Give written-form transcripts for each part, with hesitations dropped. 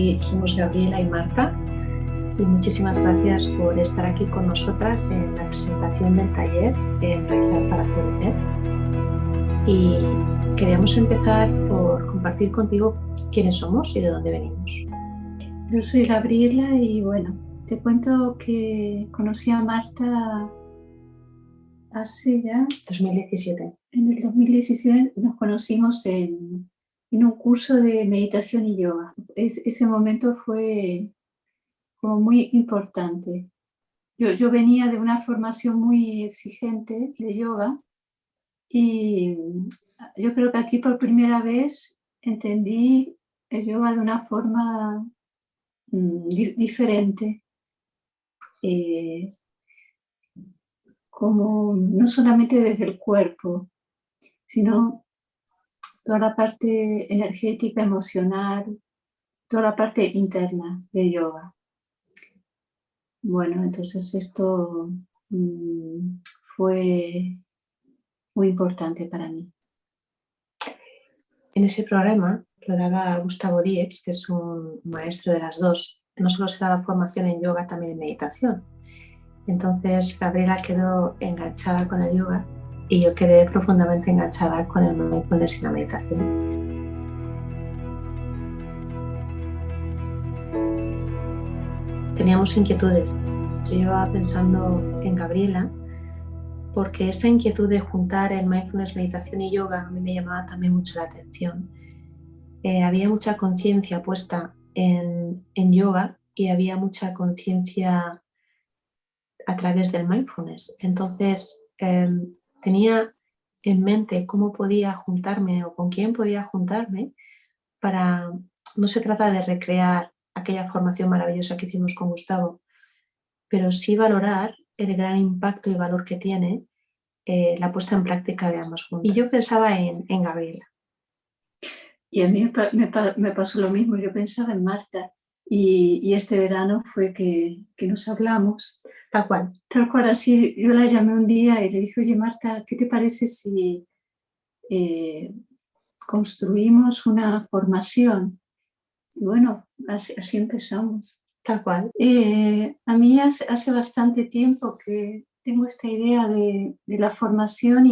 Hoy somos Gabriela y Marta y muchísimas gracias por estar aquí con nosotras en la presentación del taller Enraizar para Florecer. Y queríamos empezar por compartir contigo quiénes somos y de dónde venimos. Yo soy Gabriela y bueno, te cuento que conocí a Marta hace ya... 2017. En el 2017 nos conocimos en un curso de meditación y yoga. Ese momento fue como muy importante. Yo venía de una formación muy exigente de yoga y yo creo que aquí por primera vez entendí el yoga de una forma diferente. Como no solamente desde el cuerpo, sino toda la parte energética, emocional, toda la parte interna de yoga. Bueno, entonces esto fue muy importante para mí. En ese programa lo daba Gustavo Diez, que es un maestro de las dos. No solo se daba formación en yoga, también en meditación. Entonces Gabriela quedó enganchada con el yoga y yo quedé profundamente enganchada con el mindfulness y la meditación. Teníamos inquietudes. Yo llevaba pensando en Gabriela porque esta inquietud de juntar el mindfulness, meditación y yoga a mí me llamaba también mucho la atención. Había mucha conciencia puesta en yoga y había mucha conciencia a través del mindfulness. Entonces tenía en mente cómo podía juntarme o con quién podía juntarme para... No se trata de recrear aquella formación maravillosa que hicimos con Gustavo, pero sí valorar el gran impacto y valor que tiene la puesta en práctica de ambos juntos. Y yo pensaba en Gabriela. Y a mí me pasó lo mismo, yo pensaba en Marta y este verano fue que nos hablamos. Tal cual. Tal cual, así yo la llamé un día y le dije, oye Marta, ¿qué te parece si construimos una formación? Y bueno, así empezamos. Tal cual. A mí hace bastante tiempo que tengo esta idea de la formación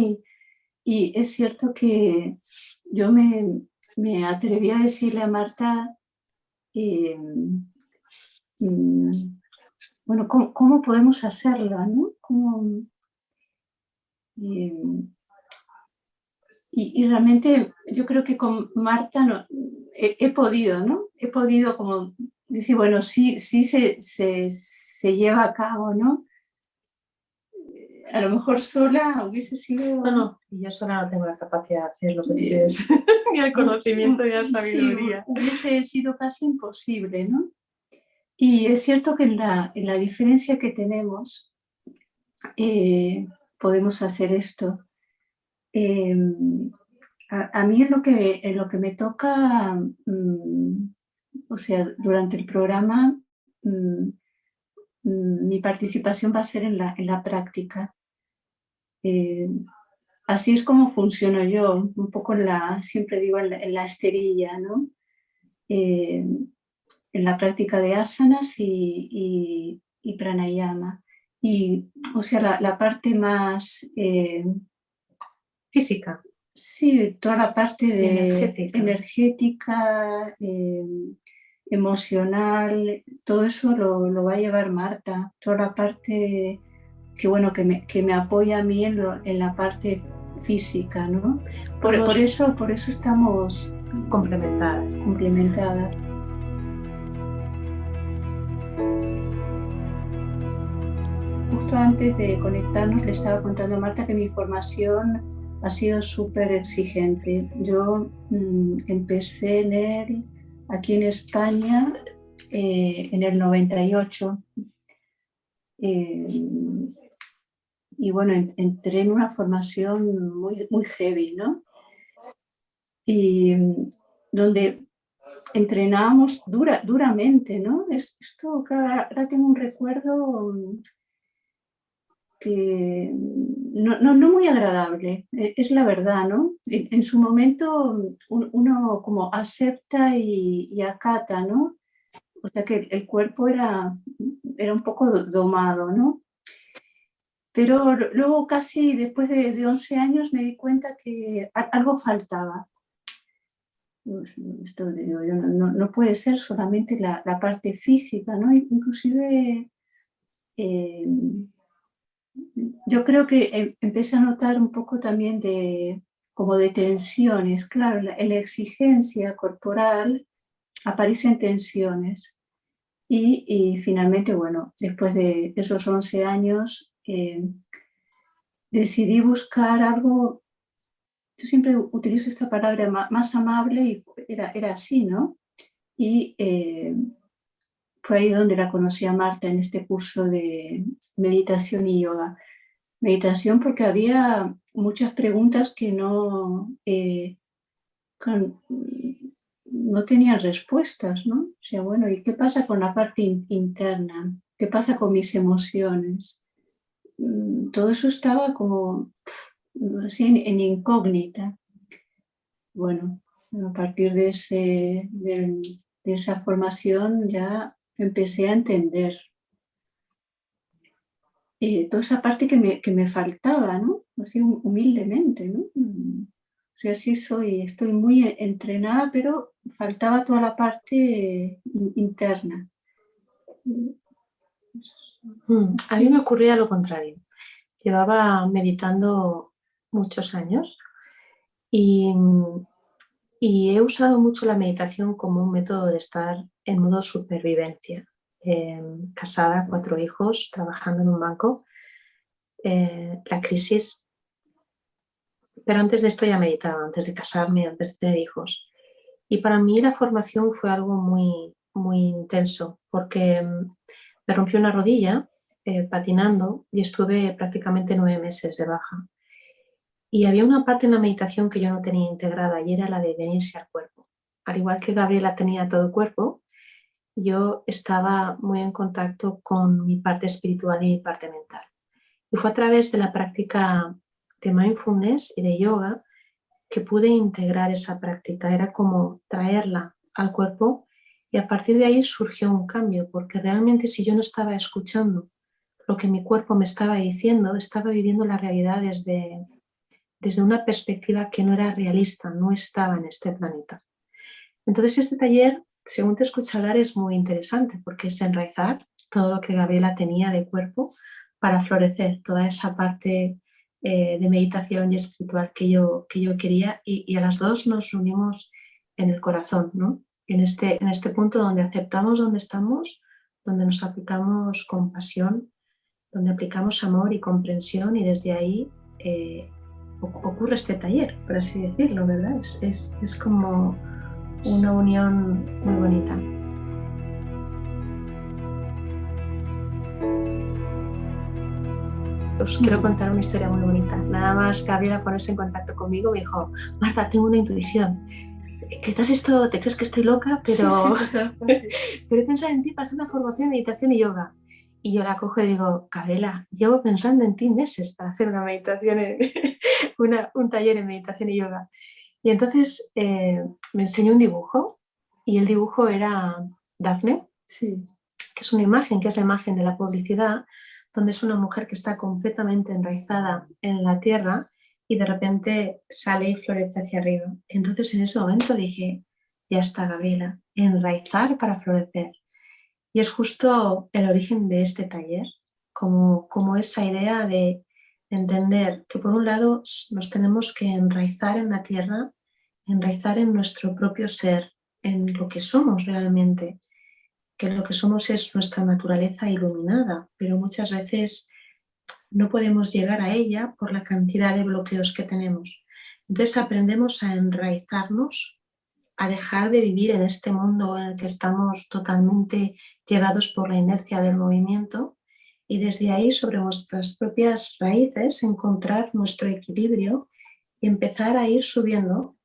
y es cierto que yo me atreví a decirle a Marta, bueno, ¿cómo podemos hacerla, ¿no? Y realmente yo creo que con Marta no, he podido, ¿no? He podido como decir, bueno, sí se lleva a cabo, ¿no? A lo mejor sola hubiese sido... No, yo sola no tengo la capacidad de hacer lo que dices, ni el conocimiento ni la sabiduría. Sí, hubiese sido casi imposible, ¿no? Y es cierto que en la diferencia que tenemos podemos hacer esto. A mí en lo que me toca, o sea, durante el programa, mi participación va a ser en la práctica. Así es como funciono yo, un poco siempre digo en la esterilla, ¿no? En la práctica de asanas y pranayama. Y, o sea, la parte más física. Sí, toda la parte energética emocional, todo eso lo va a llevar Marta. Toda la parte que, bueno, que me apoya a mí en la parte física, ¿no? Por eso estamos complementadas. Justo antes de conectarnos le estaba contando a Marta que mi formación ha sido súper exigente. Yo empecé aquí en España en el 98 y bueno, entré en una formación muy heavy, ¿no? Y donde entrenábamos duramente, ¿no? Esto, claro, ahora tengo un recuerdo que no muy agradable, es la verdad, ¿no? En su momento uno como acepta y acata, ¿no? o sea que el cuerpo era un poco domado, ¿no? Pero luego casi después de 11 años me di cuenta que algo faltaba. Esto digo, no puede ser solamente la parte física, ¿no? Inclusive yo creo que empecé a notar un poco también como de tensiones. Claro, en la exigencia corporal aparecen tensiones. Y finalmente, bueno, después de esos 11 años, decidí buscar algo. Yo siempre utilizo esta palabra más amable y era así, ¿no? Y fue ahí donde la conocí a Marta en este curso de meditación y yoga. Meditación porque había muchas preguntas que no tenían respuestas, ¿no? O sea, bueno, ¿y qué pasa con la parte interna? ¿Qué pasa con mis emociones? Todo eso estaba como así en incógnita. Bueno, a partir de esa formación ya empecé a entender toda esa parte que me faltaba, ¿no? Así humildemente, ¿no? O sea, sí estoy muy entrenada, pero faltaba toda la parte interna. A mí me ocurría lo contrario. Llevaba meditando muchos años y he usado mucho la meditación como un método de estar en modo supervivencia. Casada, 4 hijos, trabajando en un banco, la crisis. Pero antes de esto ya meditaba, antes de casarme, antes de tener hijos. Y para mí la formación fue algo muy, muy intenso, porque me rompí una rodilla patinando y estuve prácticamente 9 meses de baja. Y había una parte en la meditación que yo no tenía integrada y era la de venirse al cuerpo. Al igual que Gabriela tenía todo el cuerpo, yo estaba muy en contacto con mi parte espiritual y mi parte mental. Y fue a través de la práctica de mindfulness y de yoga que pude integrar esa práctica. Era como traerla al cuerpo y a partir de ahí surgió un cambio, porque realmente si yo no estaba escuchando lo que mi cuerpo me estaba diciendo, estaba viviendo la realidad desde una perspectiva que no era realista, no estaba en este planeta. Entonces este taller, según te escucho hablar, es muy interesante porque es enraizar todo lo que Gabriela tenía de cuerpo para florecer toda esa parte de meditación y espiritual que yo quería y a las dos nos unimos en el corazón, ¿no? En este punto donde aceptamos donde estamos, donde nos aplicamos compasión, donde aplicamos amor y comprensión y desde ahí ocurre este taller, por así decirlo, ¿verdad? Es como una unión muy bonita. Os quiero contar una historia muy bonita. Nada más Gabriela ponerse en contacto conmigo me dijo, Marta, tengo una intuición. Quizás esto te crees que estoy loca, pero, pero he pensado en ti para hacer una formación de meditación y yoga. Y yo la cojo y digo, Gabriela, llevo pensando en ti meses para hacer una meditación, un taller en meditación y yoga. Y entonces me enseñó un dibujo y el dibujo era Daphne, Sí. que es una imagen, que es la imagen de la publicidad, donde es una mujer que está completamente enraizada en la tierra y de repente sale y florece hacia arriba. Entonces en ese momento dije, ya está Gabriela, enraizar para florecer. Y es justo el origen de este taller, como esa idea de entender que por un lado nos tenemos que enraizar en la tierra, enraizar en nuestro propio ser, en lo que somos realmente, que lo que somos es nuestra naturaleza iluminada, pero muchas veces no podemos llegar a ella por la cantidad de bloqueos que tenemos. Entonces aprendemos a enraizarnos, a dejar de vivir en este mundo en el que estamos totalmente llevados por la inercia del movimiento y desde ahí sobre nuestras propias raíces encontrar nuestro equilibrio y empezar a ir subiendo,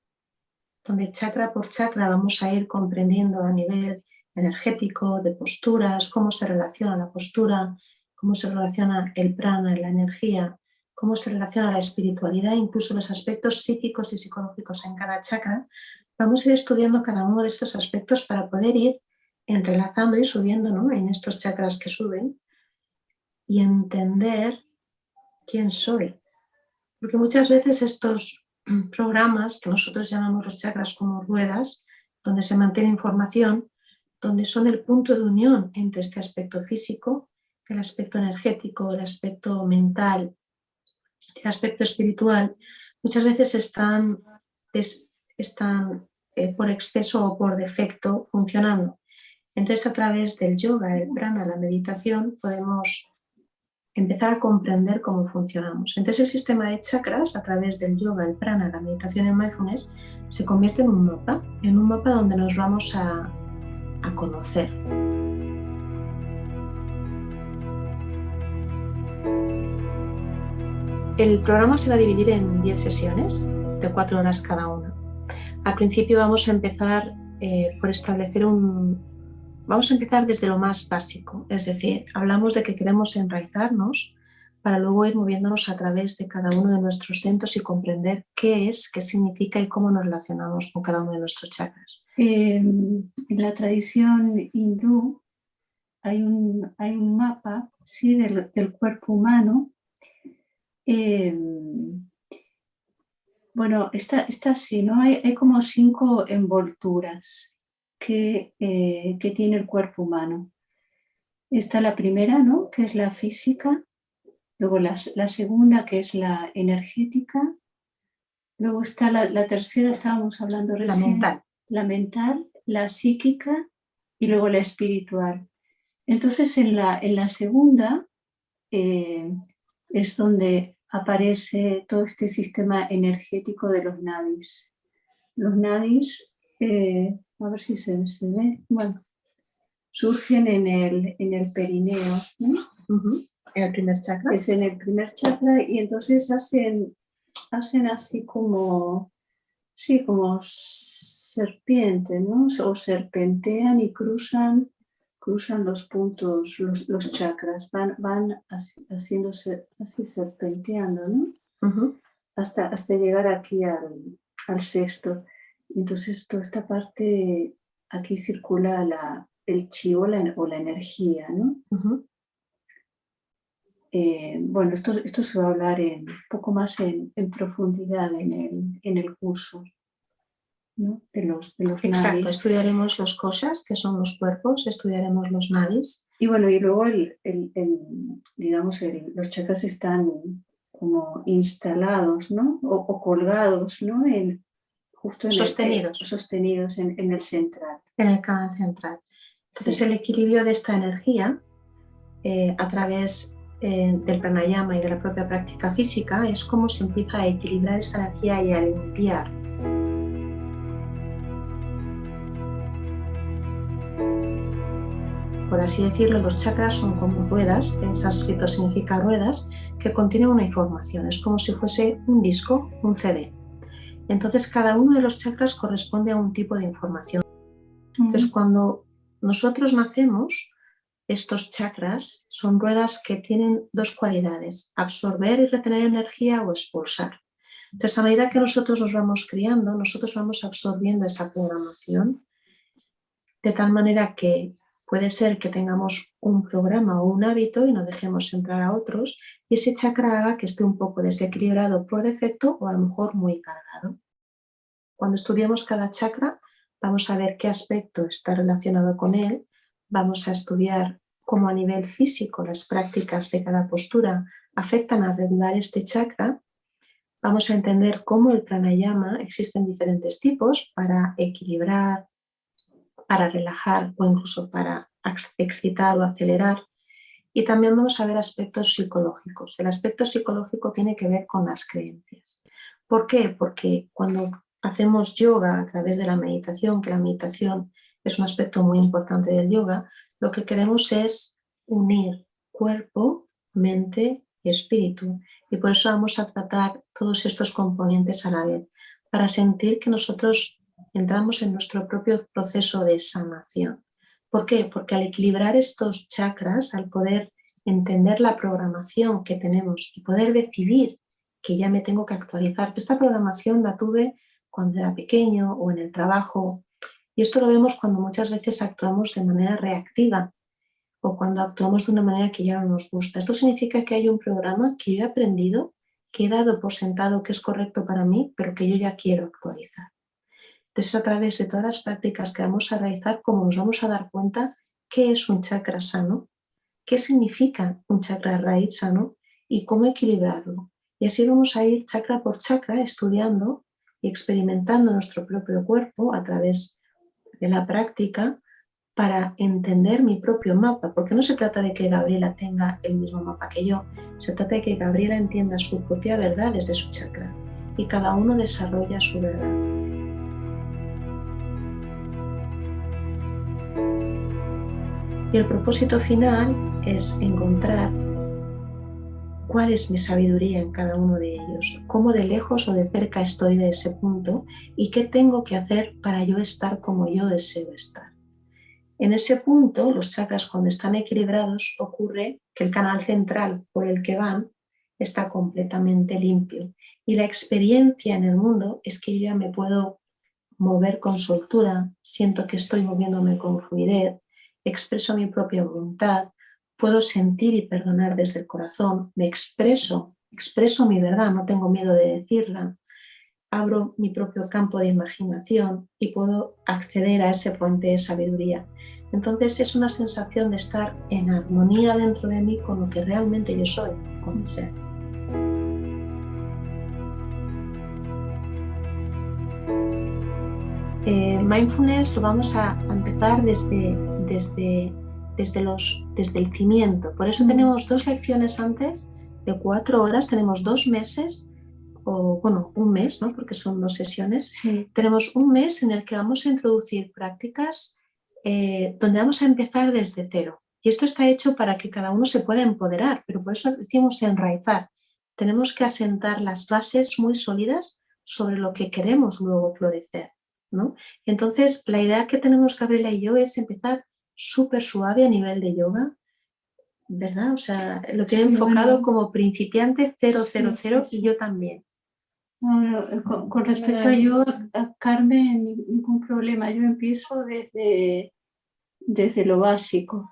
donde chakra por chakra vamos a ir comprendiendo a nivel energético, de posturas, cómo se relaciona la postura, cómo se relaciona el prana, la energía, cómo se relaciona la espiritualidad, incluso los aspectos psíquicos y psicológicos en cada chakra. Vamos a ir estudiando cada uno de estos aspectos para poder ir entrelazando y subiendo, ¿no?, en estos chakras que suben, y entender quién soy. Porque muchas veces estos programas que nosotros llamamos los chakras como ruedas, donde se mantiene información, donde son el punto de unión entre este aspecto físico, el aspecto energético, el aspecto mental, el aspecto espiritual, muchas veces están por exceso o por defecto funcionando. Entonces, a través del yoga, el prana, la meditación, podemos empezar a comprender cómo funcionamos. Entonces, el sistema de chakras, a través del yoga, el prana, la meditación y el mindfulness, se convierte en un mapa donde nos vamos a conocer. El programa se va a dividir en 10 sesiones de 4 horas cada una. Al principio vamos a empezar por establecer Vamos a empezar desde lo más básico, es decir, hablamos de que queremos enraizarnos para luego ir moviéndonos a través de cada uno de nuestros centros y comprender qué es, qué significa y cómo nos relacionamos con cada uno de nuestros chakras. En la tradición hindú hay un mapa, sí, del cuerpo humano. Bueno, está así, ¿no? Hay como 5 envolturas que tiene el cuerpo humano. Está la primera, ¿no?, que es la física, luego la segunda, que es la energética, luego está la tercera, estábamos hablando recién, la mental, la psíquica y luego la espiritual. Entonces, en la segunda es donde aparece todo este sistema energético de los nadis. Los nadis, a ver si se ve, bueno, surgen en el perineo, ¿no? En el primer chakra. Es en el primer chakra, y entonces hacen así como serpiente, ¿no? O serpentean y cruzan los puntos, los chakras, van haciéndose así, serpenteando, ¿no? Hasta llegar aquí al sexto. Entonces toda esta parte, aquí circula el chi o la energía, ¿no? Bueno, esto se va a hablar un poco más en profundidad en el curso, ¿no?, de los Exacto, nadis. estudiaremos los koshas, que son los cuerpos, estudiaremos los nadis. Y bueno, y luego digamos, los chakras están como instalados, ¿no?, o colgados, ¿no?, justo sostenidos en el central. En el canal central. Entonces, sí, el equilibrio de esta energía a través del pranayama y de la propia práctica física es como se empieza a equilibrar esta energía y a limpiar. Por así decirlo, los chakras son como ruedas, en sánscrito significa ruedas, que contienen una información, es como si fuese un disco, un CD. Entonces, cada uno de los chakras corresponde a un tipo de información. Entonces, cuando nosotros nacemos, estos chakras son ruedas que tienen 2 cualidades: absorber y retener energía o expulsar. Entonces, a medida que nosotros nos vamos criando, nosotros vamos absorbiendo esa programación, de tal manera que puede ser que tengamos un programa o un hábito y no dejemos entrar a otros, y ese chakra haga que esté un poco desequilibrado por defecto o a lo mejor muy cargado. Cuando estudiamos cada chakra, vamos a ver qué aspecto está relacionado con él, vamos a estudiar cómo a nivel físico las prácticas de cada postura afectan a regular este chakra, vamos a entender cómo el pranayama existen diferentes tipos para equilibrar, para relajar o incluso para excitar o acelerar, y también vamos a ver aspectos psicológicos. El aspecto psicológico tiene que ver con las creencias. ¿Por qué? Porque cuando hacemos yoga a través de la meditación, que la meditación es un aspecto muy importante del yoga, lo que queremos es unir cuerpo, mente y espíritu. Y por eso vamos a tratar todos estos componentes a la vez, para sentir que nosotros entramos en nuestro propio proceso de sanación. ¿Por qué? Porque al equilibrar estos chakras, al poder entender la programación que tenemos y poder decidir que ya me tengo que actualizar, que esta programación la tuve cuando era pequeño o en el trabajo, Y esto lo vemos cuando muchas veces actuamos de manera reactiva o cuando actuamos de una manera que ya no nos gusta. Esto significa que hay un programa que yo he aprendido, que he dado por sentado que es correcto para mí, pero que yo ya quiero actualizar. Entonces, a través de todas las prácticas que vamos a realizar, como nos vamos a dar cuenta qué es un chakra sano, qué significa un chakra raíz sano y cómo equilibrarlo. Y así vamos a ir chakra por chakra estudiando y experimentando nuestro propio cuerpo a través de la práctica para entender mi propio mapa, porque no se trata de que Gabriela tenga el mismo mapa que yo, se trata de que Gabriela entienda su propia verdad desde su chakra y cada uno desarrolla su verdad. Y el propósito final es encontrar cuál es mi sabiduría en cada uno de ellos, cómo de lejos o de cerca estoy de ese punto y qué tengo que hacer para yo estar como yo deseo estar. En ese punto, los chakras cuando están equilibrados, ocurre que el canal central por el que van está completamente limpio y la experiencia en el mundo es que yo ya me puedo mover con soltura, siento que estoy moviéndome con fluidez, expreso mi propia voluntad, puedo sentir y perdonar desde el corazón, me expreso mi verdad, no tengo miedo de decirla, abro mi propio campo de imaginación y puedo acceder a ese puente de sabiduría. Entonces es una sensación de estar en armonía dentro de mí con lo que realmente yo soy, con mi ser. Mindfulness lo vamos a empezar desde el cimiento. Por eso tenemos 2 lecciones antes de 4 horas, tenemos 2 meses, o bueno, un mes, ¿no? Porque son 2 sesiones. Sí. Tenemos un mes en el que vamos a introducir prácticas donde vamos a empezar desde cero. Y esto está hecho para que cada uno se pueda empoderar, pero por eso decimos enraizar. Tenemos que asentar las bases muy sólidas sobre lo que queremos luego florecer, ¿no? Entonces, la idea que tenemos Gabriela y yo es empezar súper suave a nivel de yoga, ¿verdad? O sea, lo tiene enfocado como principiante 000 y yo también. Con respecto a yo, a Carmen, ningún problema. Yo empiezo desde lo básico.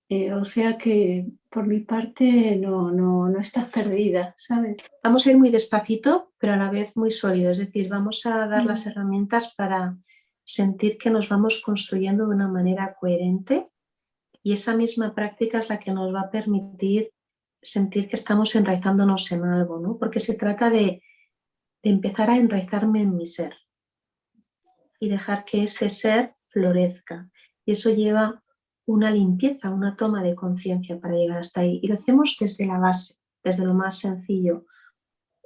O sea que por mi parte no estás perdida, ¿sabes? Vamos a ir muy despacito, pero a la vez muy sólido. Es decir, vamos a dar las herramientas para sentir que nos vamos construyendo de una manera coherente y esa misma práctica es la que nos va a permitir sentir que estamos enraizándonos en algo, ¿no? Porque se trata de empezar a enraizarme en mi ser y dejar que ese ser florezca. Y eso lleva una limpieza, una toma de conciencia para llegar hasta ahí. Y lo hacemos desde la base, desde lo más sencillo.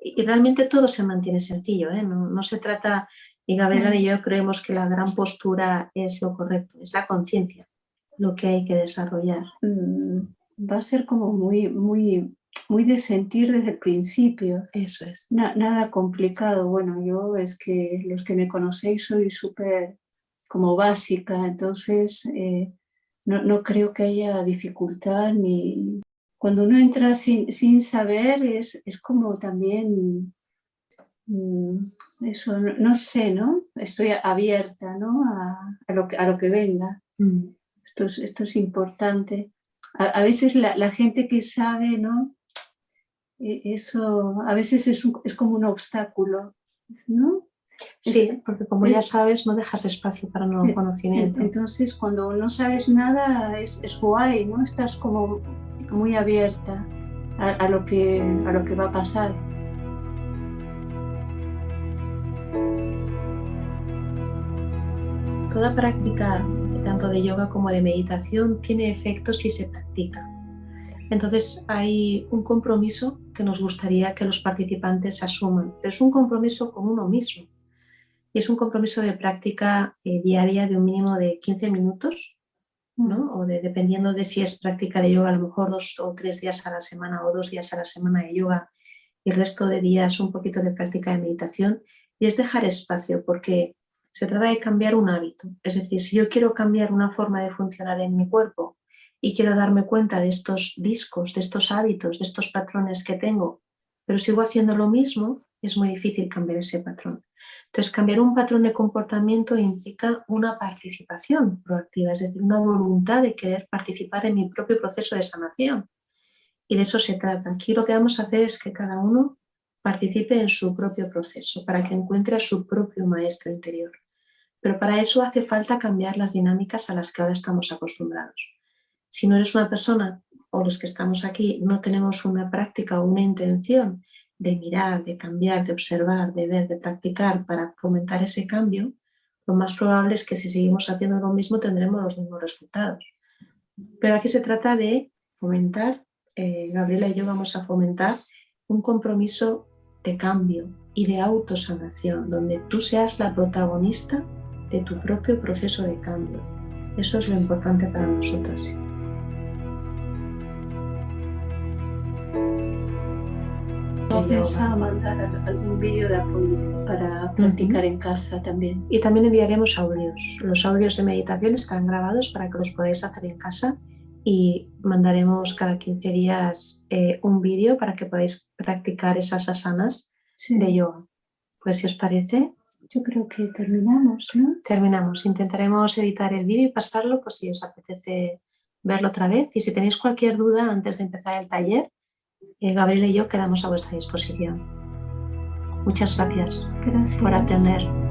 Y realmente todo se mantiene sencillo, ¿eh? No se trata, y Gabriela y yo creemos que la gran postura es lo correcto, es la conciencia, lo que hay que desarrollar. Va a ser como muy de sentir desde el principio. Eso es. Nada complicado. Bueno, yo es que los que me conocéis soy súper como básica, entonces no creo que haya dificultad ni... Cuando uno entra sin saber es como también eso, no sé, ¿no? Estoy abierta, ¿no? A lo que venga. Esto es importante. A veces la gente que sabe, ¿no? Eso a veces es como un obstáculo, ¿no? Sí, porque como ya sabes, no dejas espacio para nuevo conocimiento. Entonces, cuando no sabes nada, es guay, ¿no? Estás como muy abierta a lo que va a pasar. Toda práctica, tanto de yoga como de meditación, tiene efectos si se practica. Entonces hay un compromiso que nos gustaría que los participantes asuman. Es un compromiso con uno mismo y es un compromiso de práctica diaria de un mínimo de 15 minutos, ¿no? O dependiendo de si es práctica de yoga, a lo mejor 2 o 3 días a la semana o 2 días a la semana de yoga y el resto de días un poquito de práctica de meditación. Y es dejar espacio porque se trata de cambiar un hábito. Es decir, si yo quiero cambiar una forma de funcionar en mi cuerpo y quiero darme cuenta de estos discos, de estos hábitos, de estos patrones que tengo pero sigo haciendo lo mismo, es muy difícil cambiar ese patrón. Entonces, cambiar un patrón de comportamiento implica una participación proactiva, es decir, una voluntad de querer participar en mi propio proceso de sanación. Y de eso se trata. Aquí lo que vamos a hacer es que cada uno participe en su propio proceso para que encuentre a su propio maestro interior. Pero para eso hace falta cambiar las dinámicas a las que ahora estamos acostumbrados. Si no eres una persona, o los que estamos aquí, no tenemos una práctica o una intención de mirar, de cambiar, de observar, de ver, de practicar para fomentar ese cambio, lo más probable es que si seguimos haciendo lo mismo tendremos los mismos resultados. Pero aquí se trata de fomentar, Gabriela y yo vamos a fomentar un compromiso de cambio y de autosanación, donde tú seas la protagonista de tu propio proceso de cambio. Eso es lo importante para nosotras. ¿No pensaba mandar algún vídeo de apoyo para practicar en casa también? Y también enviaremos audios. Los audios de meditación están grabados para que los podáis hacer en casa y mandaremos cada 15 días un vídeo para que podáis practicar esas asanas de yoga. Pues si os parece, yo creo que terminamos, ¿no? Terminamos. Intentaremos editar el vídeo y pasarlo por si os apetece verlo otra vez. Y si tenéis cualquier duda antes de empezar el taller, Gabriela y yo quedamos a vuestra disposición. Muchas gracias por atender.